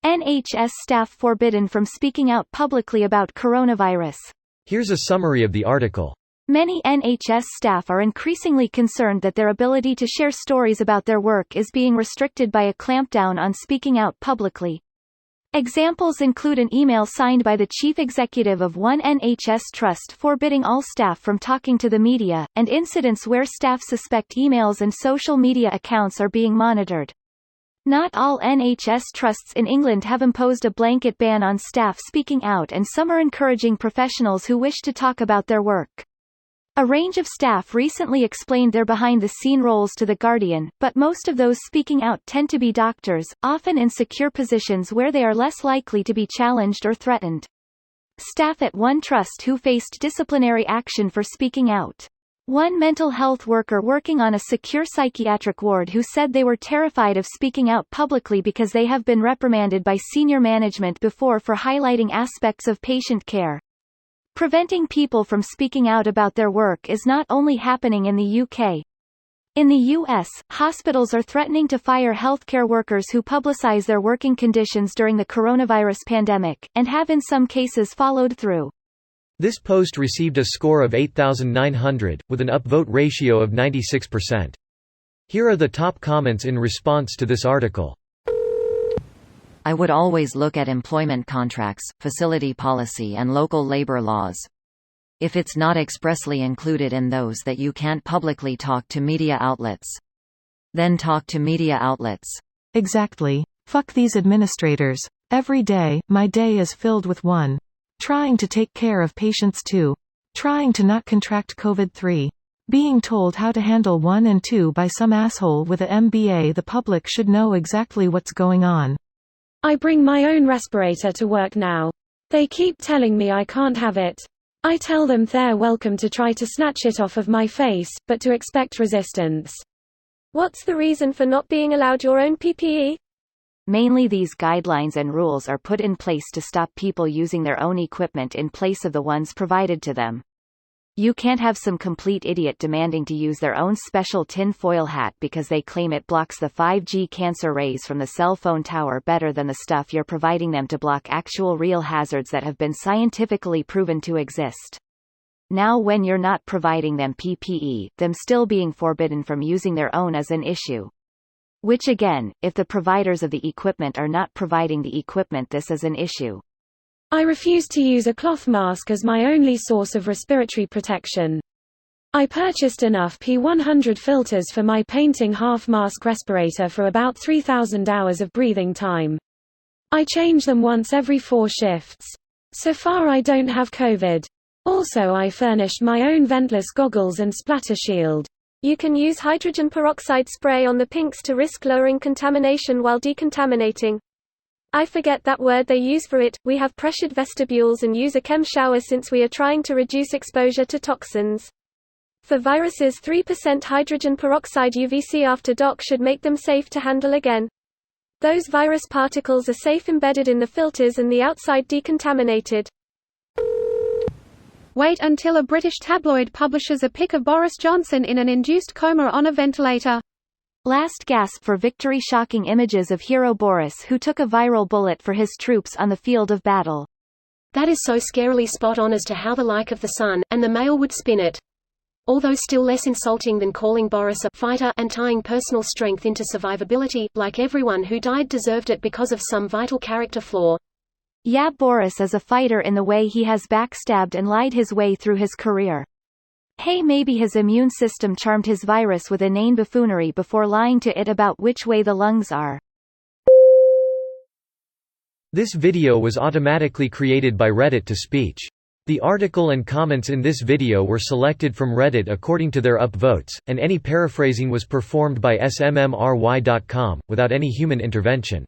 NHS staff forbidden from speaking out publicly about coronavirus. Here's a summary of the article. Many NHS staff are increasingly concerned that their ability to share stories about their work is being restricted by a clampdown on speaking out publicly. Examples include an email signed by the chief executive of one NHS trust forbidding all staff from talking to the media, and incidents where staff suspect emails and social media accounts are being monitored. Not all NHS trusts in England have imposed a blanket ban on staff speaking out, and some are encouraging professionals who wish to talk about their work. A range of staff recently explained their behind-the-scene roles to The Guardian, but most of those speaking out tend to be doctors, often in secure positions where they are less likely to be challenged or threatened. Staff at one trust who faced disciplinary action for speaking out. One mental health worker working on a secure psychiatric ward who said they were terrified of speaking out publicly because they have been reprimanded by senior management before for highlighting aspects of patient care. Preventing people from speaking out about their work is not only happening in the UK. In the US, hospitals are threatening to fire healthcare workers who publicize their working conditions during the coronavirus pandemic, and have in some cases followed through. This post received a score of 8,900, with an upvote ratio of 96%. Here are the top comments in response to this article. I would always look at employment contracts, facility policy and local labor laws. If it's not expressly included in those that you can't publicly talk to media outlets, then talk to media outlets. Exactly. Fuck these administrators. Every day, my day is filled with 1. Trying to take care of patients, 2. Trying to not contract COVID, 3. Being told how to handle 1 and 2 by some asshole with a MBA. The public should know exactly what's going on. I bring my own respirator to work now. They keep telling me I can't have it. I tell them they're welcome to try to snatch it off of my face, but to expect resistance. What's the reason for not being allowed your own PPE? Mainly these guidelines and rules are put in place to stop people using their own equipment in place of the ones provided to them. You can't have some complete idiot demanding to use their own special tin foil hat because they claim it blocks the 5G cancer rays from the cell phone tower better than the stuff you're providing them to block actual real hazards that have been scientifically proven to exist. Now when you're not providing them PPE, them still being forbidden from using their own is an issue. Which again, if the providers of the equipment are not providing the equipment, this is an issue. I refuse to use a cloth mask as my only source of respiratory protection. I purchased enough P100 filters for my painting half-mask respirator for about 3,000 hours of breathing time. I change them once every 4 shifts. So far I don't have COVID. Also I furnished my own ventless goggles and splatter shield. You can use hydrogen peroxide spray on the pinks to risk lowering contamination while decontaminating. I forget that word they use for it. We have pressured vestibules and use a chem shower since we are trying to reduce exposure to toxins. For viruses, 3% hydrogen peroxide UVC after dock should make them safe to handle again. Those virus particles are safe embedded in the filters and the outside decontaminated. Wait until a British tabloid publishes a pic of Boris Johnson in an induced coma on a ventilator. Last gasp for victory. Shocking images of hero Boris who took a viral bullet for his troops on the field of battle. That is so scarily spot on as to how the like of the Sun, and the Mail would spin it. Although still less insulting than calling Boris a fighter and tying personal strength into survivability, like everyone who died deserved it because of some vital character flaw. Yeah, Boris is a fighter in the way he has backstabbed and lied his way through his career. Hey, maybe his immune system charmed his virus with inane buffoonery before lying to it about which way the lungs are. This video was automatically created by Reddit to speech. The article and comments in this video were selected from Reddit according to their upvotes, and any paraphrasing was performed by smmry.com, without any human intervention.